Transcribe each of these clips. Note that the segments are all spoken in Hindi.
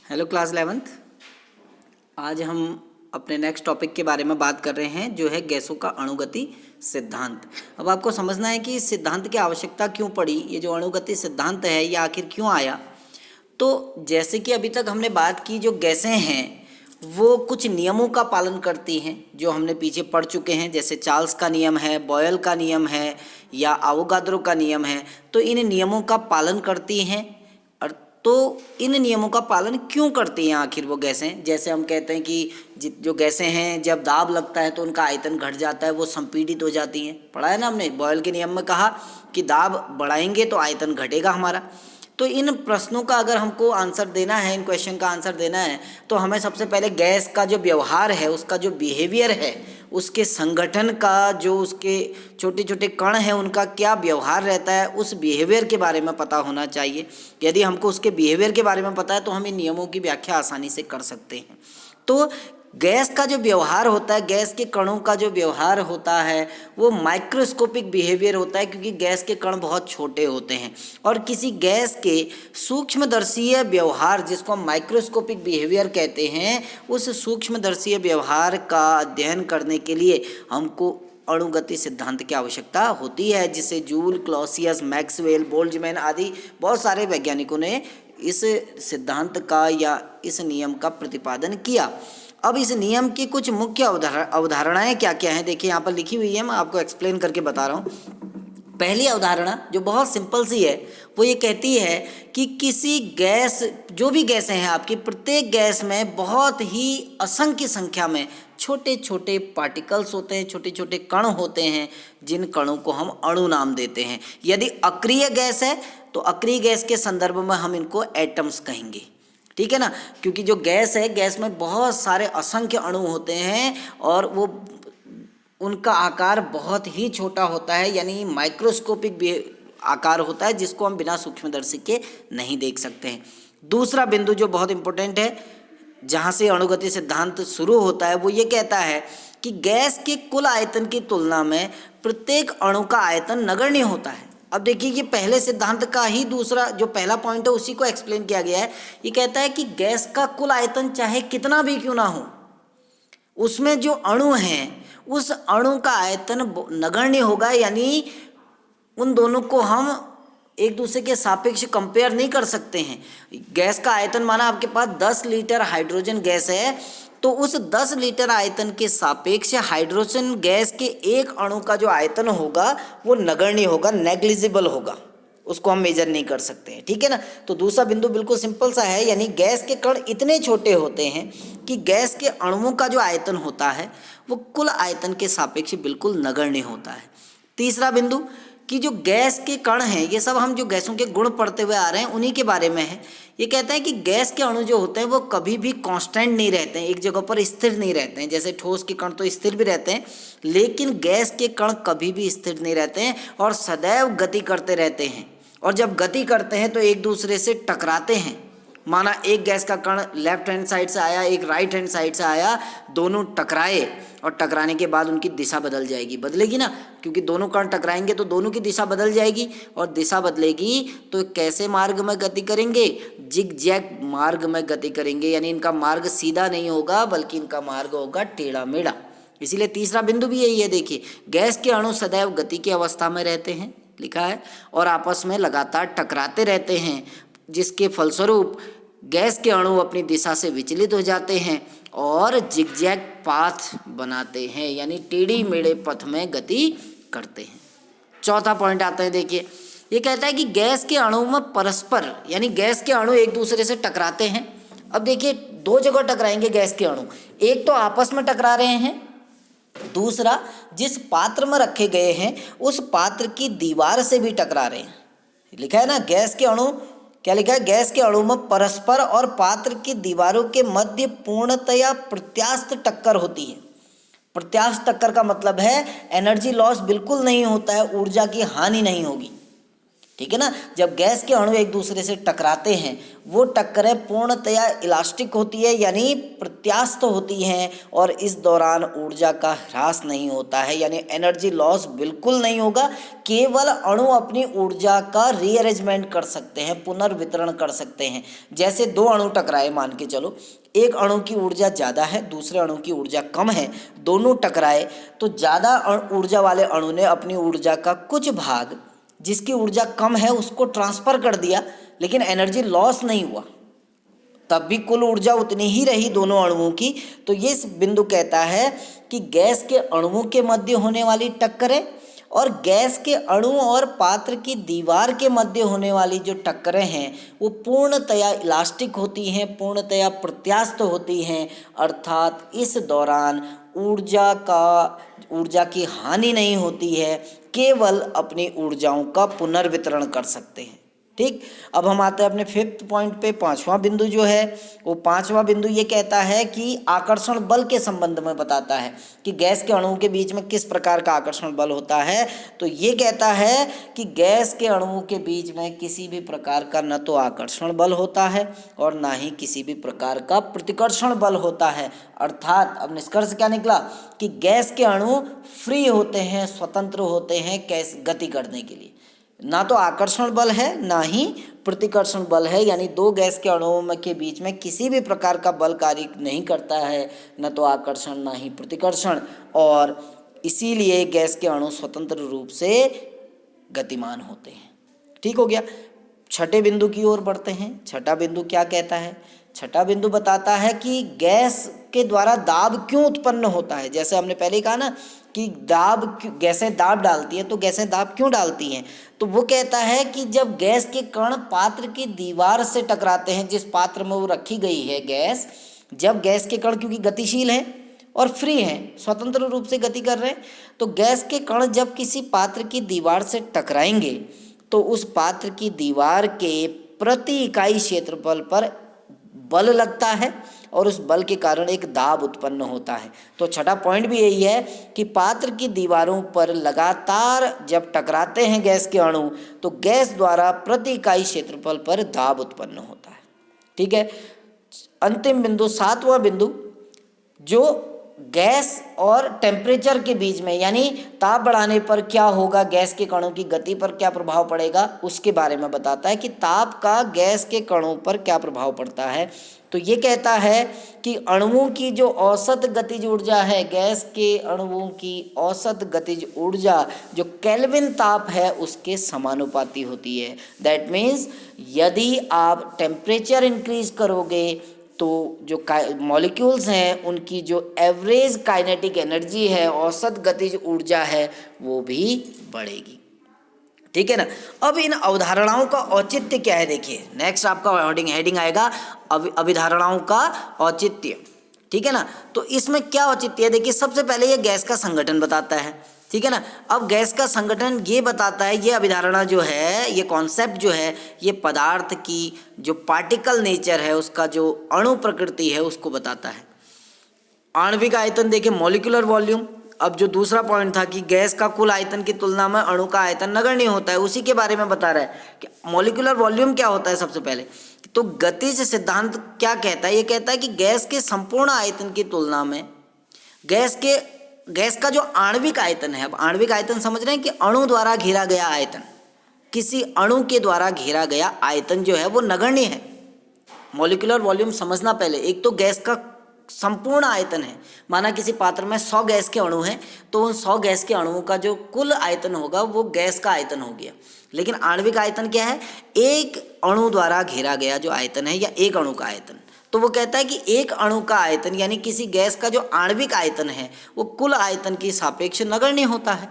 Hello class 11th। आज हम अपने नेक्स्ट टॉपिक के बारे में बात कर रहे हैं जो है गैसों का अणुगति सिद्धांत। अब आपको समझना है कि इस सिद्धांत की आवश्यकता क्यों पड़ी, ये जो अणुगति सिद्धांत है ये आखिर क्यों आया। तो जैसे कि अभी तक हमने बात की, जो गैसें हैं वो कुछ नियमों का पालन करती हैं जो हमने पीछे पढ़ चुके हैं, जैसे चार्ल्स का नियम है, बॉयल का नियम है या अवोगाद्रो का नियम है। तो इन नियमों का पालन करती हैं। और तो इन नियमों का पालन क्यों करती हैं आखिर वो गैसें। जैसे हम कहते हैं कि जो गैसें हैं जब दाब लगता है तो उनका आयतन घट जाता है, वो संपीड़ित हो जाती हैं। पढ़ा है ना हमने, बॉयल के नियम में कहा कि दाब बढ़ाएंगे तो आयतन घटेगा हमारा। तो इन प्रश्नों का अगर हमको आंसर देना है, इन क्वेश्चन का आंसर देना है, तो हमें सबसे पहले गैस का जो व्यवहार है, उसका जो बिहेवियर है, उसके संगठन का, जो उसके छोटे छोटे कण हैं उनका क्या व्यवहार रहता है, उस बिहेवियर के बारे में पता होना चाहिए। यदि हमको उसके बिहेवियर के बारे में पता है तो हम इन नियमों की व्याख्या आसानी से कर सकते हैं। तो गैस का जो व्यवहार होता है, गैस के कणों का जो व्यवहार होता है वो माइक्रोस्कोपिक बिहेवियर होता है, क्योंकि गैस के कण बहुत छोटे होते हैं। और किसी गैस के सूक्ष्मदर्शीय व्यवहार, जिसको हम माइक्रोस्कोपिक बिहेवियर कहते हैं, उस सूक्ष्मदर्शीय व्यवहार का अध्ययन करने के लिए हमको अणुगति सिद्धांत की आवश्यकता होती है, जिसे जूल, क्लॉसियस, मैक्सवेल, बोल्ट्जमैन आदि बहुत सारे वैज्ञानिकों ने इस सिद्धांत का या इस नियम का प्रतिपादन किया। अब इस नियम की कुछ मुख्य अवधारणाएं क्या क्या हैं, देखिए यहाँ पर लिखी हुई है, मैं आपको एक्सप्लेन करके बता रहा हूँ। पहली अवधारणा जो बहुत सिंपल सी है वो ये कहती है कि किसी गैस, जो भी गैसें हैं आपकी, प्रत्येक गैस में बहुत ही असंख्य संख्या में छोटे छोटे पार्टिकल्स होते हैं, छोटे छोटे कण होते हैं, जिन कणों को हम अणु नाम देते हैं। यदि अक्रिय गैस है तो अक्रिय गैस के संदर्भ में हम इनको एटम्स कहेंगे, ठीक है ना, क्योंकि जो गैस है, गैस में बहुत सारे असंख्य अणु होते हैं और वो उनका आकार बहुत ही छोटा होता है, यानी माइक्रोस्कोपिक आकार होता है, जिसको हम बिना सूक्ष्मदर्शी के नहीं देख सकते हैं। दूसरा बिंदु जो बहुत इंपॉर्टेंट है, जहाँ से अणुगति सिद्धांत शुरू होता है, वो ये कहता है कि गैस के कुल आयतन की तुलना में प्रत्येक अणु का आयतन नगण्य होता है। अब देखिए, ये पहले सिद्धांत का ही दूसरा जो पहला पॉइंट है उसी को एक्सप्लेन किया गया है। ये कहता है कि गैस का कुल आयतन चाहे कितना भी क्यों ना हो, उसमें जो अणु हैं उस अणु का आयतन नगण्य होगा, यानी उन दोनों को हम एक दूसरे के सापेक्ष कंपेयर नहीं कर सकते हैं। गैस का आयतन, माना आपके पास 10 लीटर हाइड्रोजन गैस है, तो उस 10 लीटर आयतन के सापेक्ष हाइड्रोजन गैस के एक अणु का जो आयतन होगा वो नगण्य होगा, नेग्लिजिबल होगा, उसको हम मेजर नहीं कर सकते हैं, ठीक है ना। तो दूसरा बिंदु बिल्कुल सिंपल सा है, यानी गैस के कण इतने छोटे होते हैं कि गैस के अणुओं का जो आयतन होता है वो कुल आयतन के सापेक्ष बिल्कुल नगण्य होता है। तीसरा बिंदु कि जो गैस के कण हैं, ये सब हम जो गैसों के गुण पढ़ते हुए आ रहे हैं उन्हीं के बारे में है। ये कहता है कि गैस के अणु जो होते हैं वो कभी भी कांस्टेंट नहीं रहते हैं, एक जगह पर स्थिर नहीं रहते हैं। जैसे ठोस के कण तो स्थिर भी रहते हैं, लेकिन गैस के कण कभी भी स्थिर नहीं रहते हैं और सदैव गति करते रहते हैं। और जब गति करते हैं तो एक दूसरे से टकराते हैं। माना एक गैस का कण लेफ्ट हैंड साइड से आया, एक राइट हैंड साइड से आया, दोनों टकराए और टकराने के बाद उनकी दिशा बदल जाएगी, बदलेगी ना, क्योंकि दोनों कण टकराएंगे तो दोनों की दिशा बदल जाएगी, और दिशा बदलेगी तो कैसे मार्ग में गति करेंगे, जिग जैग मार्ग में गति करेंगे, यानी इनका मार्ग सीधा नहीं होगा बल्कि इनका मार्ग होगा टेढ़ा मेढ़ा। इसीलिए तीसरा बिंदु भी यही है। देखिए, गैस के अणु सदैव गति की अवस्था में रहते हैं, लिखा है, और आपस में लगातार टकराते रहते हैं, जिसके फलस्वरूप गैस के अणु अपनी दिशा से विचलित हो जाते हैं और जिगजैग पाथ बनाते हैं, यानी टेढ़ी मेढ़े पथ में गति करते हैं। चौथा पॉइंट आता है, देखिए, ये कहता है कि गैस के अणु में परस्पर, यानी गैस के अणु एक दूसरे से टकराते हैं। अब देखिए, दो जगह टकराएंगे गैस के अणु, एक तो आपस में टकरा रहे हैं, दूसरा जिस पात्र में रखे गए हैं उस पात्र की दीवार से भी टकरा रहे हैं। लिखा है ना, गैस के अणु, क्या लिखा है, गैस के अणु में परस्पर और पात्र की दीवारों के मध्य पूर्णतया प्रत्यास्थ टक्कर होती है। प्रत्यास्थ टक्कर का मतलब है एनर्जी लॉस बिल्कुल नहीं होता है, ऊर्जा की हानि नहीं होगी। ठीक है ना। जब गैस के अणु एक दूसरे से टकराते हैं, वो टक्करें पूर्णतया इलास्टिक होती है यानी प्रत्यास्थ होती हैं, और इस दौरान ऊर्जा का ह्रास नहीं होता है, यानी एनर्जी लॉस बिल्कुल नहीं होगा। केवल अणु अपनी ऊर्जा का रीअरेंजमेंट कर सकते हैं, पुनर्वितरण कर सकते हैं। जैसे दो अणु टकराए, मान के चलो एक अणु की ऊर्जा ज़्यादा है, दूसरे अणु की ऊर्जा कम है, दोनों टकराए तो ज़्यादा ऊर्जा वाले अणु ने अपनी ऊर्जा का कुछ भाग जिसकी ऊर्जा कम है उसको ट्रांसफ़र कर दिया, लेकिन एनर्जी लॉस नहीं हुआ, तब भी कुल ऊर्जा उतनी ही रही दोनों अणुओं की। तो ये बिंदु कहता है कि गैस के अणुओं के मध्य होने वाली टक्करें और गैस के अणु और पात्र की दीवार के मध्य होने वाली जो टक्करें हैं वो पूर्णतया इलास्टिक होती हैं, पूर्णतया प्रत्यास्थ होती हैं, अर्थात इस दौरान ऊर्जा की हानि नहीं होती है, केवल अपनी ऊर्जाओं का पुनर्वितरण कर सकते हैं। ठीक, अब हम आते हैं अपने फिफ्थ पॉइंट पे। पांचवा बिंदु जो है वो पांचवा बिंदु ये कहता है कि आकर्षण बल के संबंध में बताता है कि गैस के अणुओं के बीच में किस प्रकार का आकर्षण बल होता है। तो ये कहता है कि गैस के अणुओं के बीच में किसी भी प्रकार का न तो आकर्षण बल होता है और ना ही किसी भी प्रकार का प्रतिकर्षण बल होता है। अर्थात अब निष्कर्ष क्या निकला कि गैस के अणु फ्री होते हैं, स्वतंत्र होते हैं गति करने के लिए। ना तो आकर्षण बल है ना ही प्रतिकर्षण बल है, यानी दो गैस के अणुओं के बीच में किसी भी प्रकार का बल कार्य नहीं करता है, न तो आकर्षण ना ही प्रतिकर्षण, और इसीलिए गैस के अणु स्वतंत्र रूप से गतिमान होते हैं। ठीक हो गया। छठे बिंदु की ओर बढ़ते हैं। छठा बिंदु क्या कहता है? छठा बिंदु बताता है कि गैस के द्वारा दाब क्यों उत्पन्न होता है। जैसे हमने पहले कहा ना कि गैसें दाब डालती हैं, तो गैसें दाब क्यों डालती हैं? तो वो कहता है कि जब गैस के कण पात्र की दीवार से टकराते हैं, जिस पात्र में वो रखी गई है गैस, जब गैस के कण क्योंकि गतिशील हैं और फ्री हैं, स्वतंत्र रूप से गति कर रहे हैं, तो गैस के कण जब किसी पात्र की दीवार से टकराएंगे तो उस पात्र की दीवार के प्रति इकाई क्षेत्रफल पर बल लगता है और उस बल के कारण एक दाब उत्पन्न होता है। तो छठा पॉइंट भी यही है कि पात्र की दीवारों पर लगातार जब टकराते हैं गैस के अणु, तो गैस द्वारा प्रति इकाई क्षेत्रफल पर दाब उत्पन्न होता है। ठीक है। अंतिम बिंदु, सातवां बिंदु, जो गैस और टेम्परेचर के बीच में, यानी ताप बढ़ाने पर क्या होगा, गैस के कणों की गति पर क्या प्रभाव पड़ेगा, उसके बारे में बताता है कि ताप का गैस के कणों पर क्या प्रभाव पड़ता है। तो ये कहता है कि अणुओं की जो औसत गतिज ऊर्जा है, गैस के अणुओं की औसत गतिज ऊर्जा जो केल्विन ताप है उसके समानुपाती होती है। दैट मीन्स यदि आप टेम्परेचर इंक्रीज करोगे तो जो मॉलिक्यूल्स हैं उनकी जो एवरेज काइनेटिक एनर्जी है, औसत गतिज ऊर्जा है, वो भी बढ़ेगी। ठीक है ना। अब इन अवधारणाओं का औचित्य क्या है, देखिए नेक्स्ट आपका हेडिंग आएगा अभिधारणाओं का औचित्य। ठीक है ना। तो इसमें क्या औचित्य है, देखिए सबसे पहले ये गैस का संगठन बताता है। ठीक है ना। अब गैस का संगठन ये बताता है, ये अभिधारणा जो है, ये कॉन्सेप्ट जो है, ये पदार्थ की जो पार्टिकल नेचर है, उसका जो अणु प्रकृति है उसको बताता है। आणविक आयतन देखिए, मॉलिक्यूलर वॉल्यूम। अब जो दूसरा पॉइंट था कि गैस का कुल आयतन की तुलना में अणु का आयतन नगण्य होता है, उसी के बारे में बता रहा है कि मॉलिक्यूलर वॉल्यूम क्या होता है। सबसे पहले तो गतिज सिद्धांत क्या कहता है, ये कहता है कि गैस के संपूर्ण आयतन की तुलना में गैस का जो आणविक आयतन है, अब आणविक आयतन समझ रहे हैं कि अणु द्वारा घेरा गया आयतन, किसी अणु के द्वारा घेरा गया आयतन जो है वो नगण्य है। मॉलिक्यूलर वॉल्यूम समझना पहले, एक तो गैस का संपूर्ण आयतन है, माना किसी पात्र में 100 गैस के अणु हैं, तो उन 100 गैस के अणुओं का जो कुल आयतन होगा वो गैस का आयतन हो गया। लेकिन आणविक आयतन क्या है, एक अणु द्वारा घेरा गया जो आयतन है या एक अणु का आयतन। तो वो कहता है कि एक अणु का आयतन यानी किसी गैस का जो आणविक आयतन है वो कुल आयतन की सापेक्ष नगण्य होता है।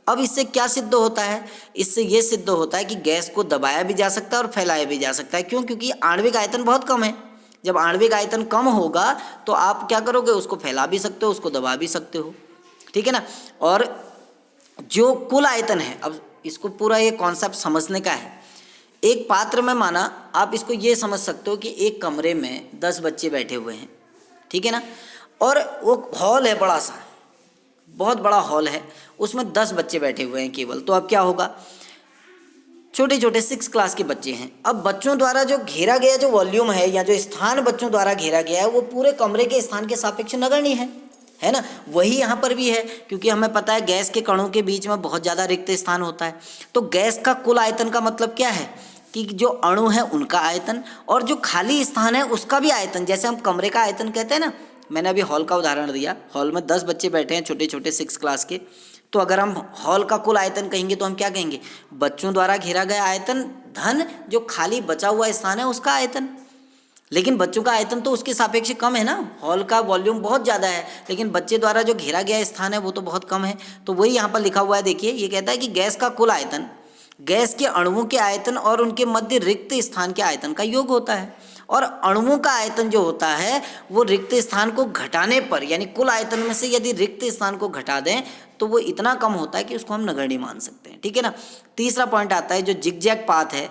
अब इससे क्या सिद्ध होता है, इससे ये सिद्ध होता है कि गैस को दबाया भी जा सकता है और फैलाया भी जा सकता है। क्यों? क्योंकि आणविक आयतन बहुत कम है। जब आणविक आयतन कम होगा तो आप क्या करोगे, उसको फैला भी सकते हो, उसको दबा भी सकते हो। ठीक है ना। और जो कुल आयतन है, अब इसको पूरा ये कॉन्सेप्ट समझने का है। एक पात्र में, माना आप इसको ये समझ सकते हो कि एक कमरे में 10 बच्चे बैठे हुए हैं। ठीक है ना। और वो हॉल है बड़ा सा, बहुत बड़ा हॉल है, उसमें 10 बच्चे बैठे हुए हैं केवल। तो अब क्या होगा, छोटे छोटे 6 क्लास के बच्चे हैं। अब बच्चों द्वारा जो घेरा गया जो वॉल्यूम है या जो स्थान बच्चों द्वारा घेरा गया है वो पूरे कमरे के स्थान के सापेक्ष नगण्य है ना। वही यहाँ पर भी है, क्योंकि हमें पता है गैस के कणों के बीच में बहुत ज़्यादा रिक्त स्थान होता है। तो गैस का कुल आयतन का मतलब क्या है कि जो अणु है उनका आयतन और जो खाली स्थान है उसका भी आयतन। जैसे हम कमरे का आयतन कहते हैं ना, मैंने अभी हॉल का उदाहरण दिया, हॉल में 10 बच्चे बैठे हैं छोटे छोटे 6 क्लास के, तो अगर हम हॉल का कुल आयतन कहेंगे तो हम क्या कहेंगे, बच्चों द्वारा घेरा गया आयतन धन जो खाली बचा हुआ स्थान है उसका आयतन। लेकिन बच्चों का आयतन तो उसके सापेक्ष कम है ना, हॉल का वॉल्यूम बहुत ज़्यादा है लेकिन बच्चे द्वारा जो घेरा गया स्थान है वो तो बहुत कम है। तो वही यहाँ पर लिखा हुआ है, देखिए ये कहता है कि गैस का कुल आयतन गैस के अणुओं के आयतन और उनके मध्य रिक्त स्थान के आयतन का योग होता है। और अणुओं का आयतन जो होता है वो रिक्त स्थान को घटाने पर, यानी कुल आयतन में से यदि रिक्त स्थान को घटा दें तो वो इतना कम होता है कि उसको हम नगण्य मान सकते हैं। ठीक है ना। तीसरा पॉइंट आता है जो जिगजैग पाथ है,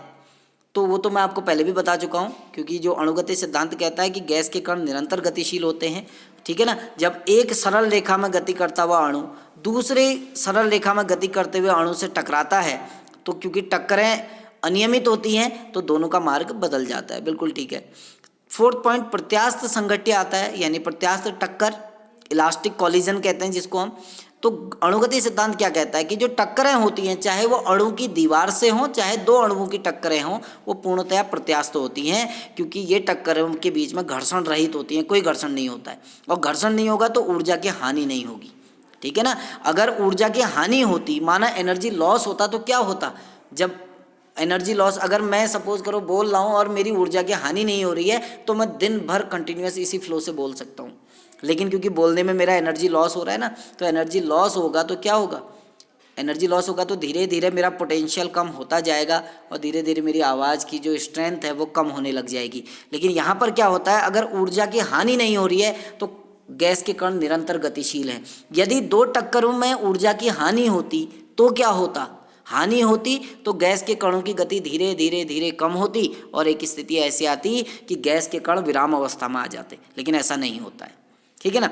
तो वो तो मैं आपको पहले भी बता चुका हूँ, क्योंकि जो अणुगति सिद्धांत कहता है कि गैस के कण निरंतर गतिशील होते हैं। ठीक है ना। जब एक सरल रेखा में गति करता हुआ अणु दूसरे सरल रेखा में गति करते हुए अणु से टकराता है तो क्योंकि टक्करें अनियमित होती हैं तो दोनों का मार्ग बदल जाता है। बिल्कुल ठीक है। 4th पॉइंट प्रत्यास्थ संघट्य आता है, यानी प्रत्यास्थ टक्कर, इलास्टिक कॉलिजन कहते हैं जिसको हम। तो अणुगति सिद्धांत क्या कहता है कि जो टक्करें होती हैं चाहे वो अणु की दीवार से हों चाहे दो अणुओं की टक्करें हों वो पूर्णतया प्रत्यास्थ होती हैं, क्योंकि ये टक्करों के बीच में घर्षण रहित होती हैं, कोई घर्षण नहीं होता है। और घर्षण नहीं होगा तो ऊर्जा की हानि नहीं होगी। ठीक है ना। अगर ऊर्जा की हानि होती, माना एनर्जी लॉस होता, तो क्या होता, जब एनर्जी लॉस, अगर मैं सपोज करो बोल रहा हूँ और मेरी ऊर्जा की हानि नहीं हो रही है तो मैं दिन भर कंटिन्यूस इसी फ्लो से बोल सकता हूँ। लेकिन क्योंकि बोलने में मेरा एनर्जी लॉस हो रहा है ना, तो एनर्जी लॉस होगा तो क्या होगा, एनर्जी लॉस होगा तो धीरे धीरे मेरा पोटेंशियल कम होता जाएगा और धीरे धीरे मेरी आवाज़ की जो स्ट्रेंथ है वो कम होने लग जाएगी। लेकिन यहाँ पर क्या होता है, अगर ऊर्जा की हानि नहीं हो रही है तो गैस के कण निरंतर गतिशील हैं। यदि दो टक्करों में ऊर्जा की हानि होती तो क्या होता, हानि होती तो गैस के कणों की गति धीरे धीरे धीरे कम होती और एक स्थिति ऐसी आती कि गैस के कण विराम अवस्था में आ जाते, लेकिन ऐसा नहीं होता है। ठीक है ना।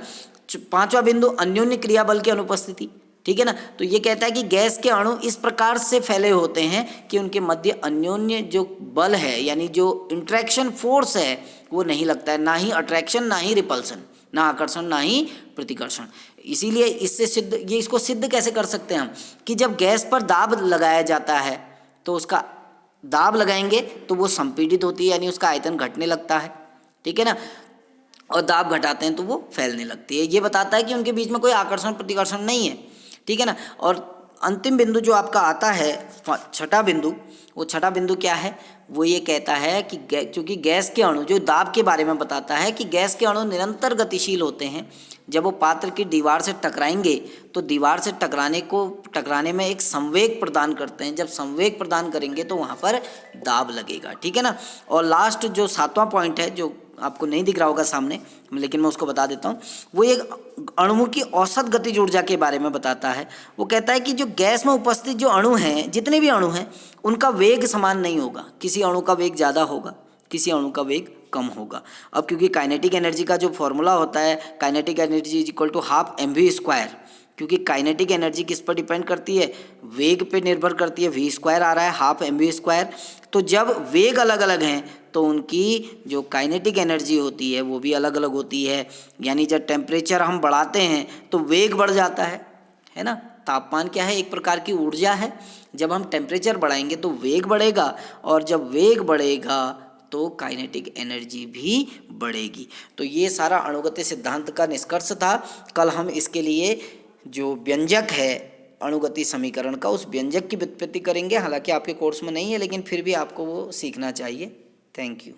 5वां बिंदु अन्योन्य क्रिया बल की अनुपस्थिति। ठीक है ना। तो ये कहता है कि गैस के अणु इस प्रकार से फैले होते हैं कि उनके मध्य अन्योन्य जो बल है, यानी जो इंट्रैक्शन फोर्स है वो नहीं लगता है, ना ही अट्रैक्शन ना ही रिपल्सन, ना आकर्षण ना ही प्रतिकर्षण। इसीलिए इससे सिद्ध, ये इसको सिद्ध कैसे कर सकते हैं हम कि जब गैस पर दाब लगाया जाता है तो उसका दाब लगाएंगे तो वो संपीड़ित होती है, यानी उसका आयतन घटने लगता है। ठीक है ना। और दाब घटाते हैं तो वो फैलने लगती है। ये बताता है कि उनके बीच में कोई आकर्षण प्रतिकर्षण नहीं है। ठीक है ना। और अंतिम बिंदु जो आपका आता है 6ठा बिंदु, वो 6ठा बिंदु क्या है, वो ये कहता है कि चूँकि गैस के अणु जो दाब के बारे में बताता है कि गैस के अणु निरंतर गतिशील होते हैं, जब वो पात्र की दीवार से टकराएंगे तो दीवार से टकराने में एक संवेग प्रदान करते हैं, जब संवेग प्रदान करेंगे तो वहाँ पर दाब लगेगा। ठीक है ना। और लास्ट जो 7वां पॉइंट है जो आपको नहीं दिख रहा होगा सामने, लेकिन मैं उसको बता देता हूँ, वो एक अणुओं की औसत गतिज ऊर्जा के बारे में बताता है। वो कहता है कि जो गैस में उपस्थित जो अणु हैं, जितने भी अणु हैं उनका वेग समान नहीं होगा, किसी अणु का वेग ज़्यादा होगा, किसी अणु का वेग कम होगा। अब क्योंकि काइनेटिक एनर्जी का जो फॉर्मूला होता है, kinetic energy is equal to half mv², क्योंकि काइनेटिक एनर्जी किस पर डिपेंड करती है, वेग पे निर्भर करती है, v² आ रहा है हाफ mv²। तो जब वेग अलग अलग हैं तो उनकी जो काइनेटिक एनर्जी होती है वो भी अलग अलग होती है। यानी जब टेम्परेचर हम बढ़ाते हैं तो वेग बढ़ जाता है ना। तापमान क्या है, एक प्रकार की ऊर्जा है। जब हम टेम्परेचर बढ़ाएंगे तो वेग बढ़ेगा और जब वेग बढ़ेगा तो काइनेटिक एनर्जी भी बढ़ेगी। तो ये सारा अणुगति सिद्धांत का निष्कर्ष था। कल हम इसके लिए जो व्यंजक है अणुगति समीकरण का, उस व्यंजक की व्युत्पत्ति करेंगे। हालांकि आपके कोर्स में नहीं है लेकिन फिर भी आपको वो सीखना चाहिए। Thank you.